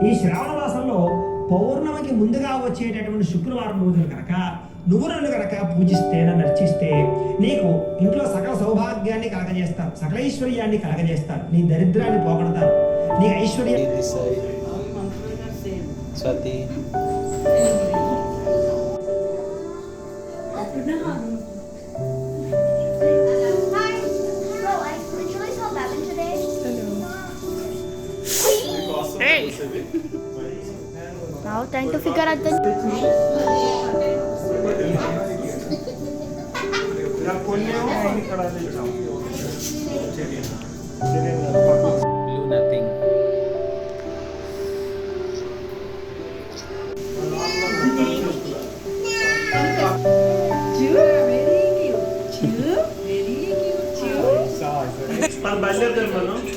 ఈ శ్రావణ మాసంలో పౌర్ణమికి ముందుగా వచ్చేటటువంటి శుక్రవారం రోజులు కనుక నువ్వు నన్ను కనుక పూజిస్తే, నన్ను అర్చిస్తే నీకు ఇంట్లో సకల సౌభాగ్యాన్ని కలగజేస్తాను, సకల ఐశ్వర్యాన్ని కలగజేస్తాను, నీ దరిద్రాన్ని పోగొడతాను, నీ ఐశ్వర్యం. Swathi Now trying to figure out the blue nothing. బయలుదేరుతున్నాను.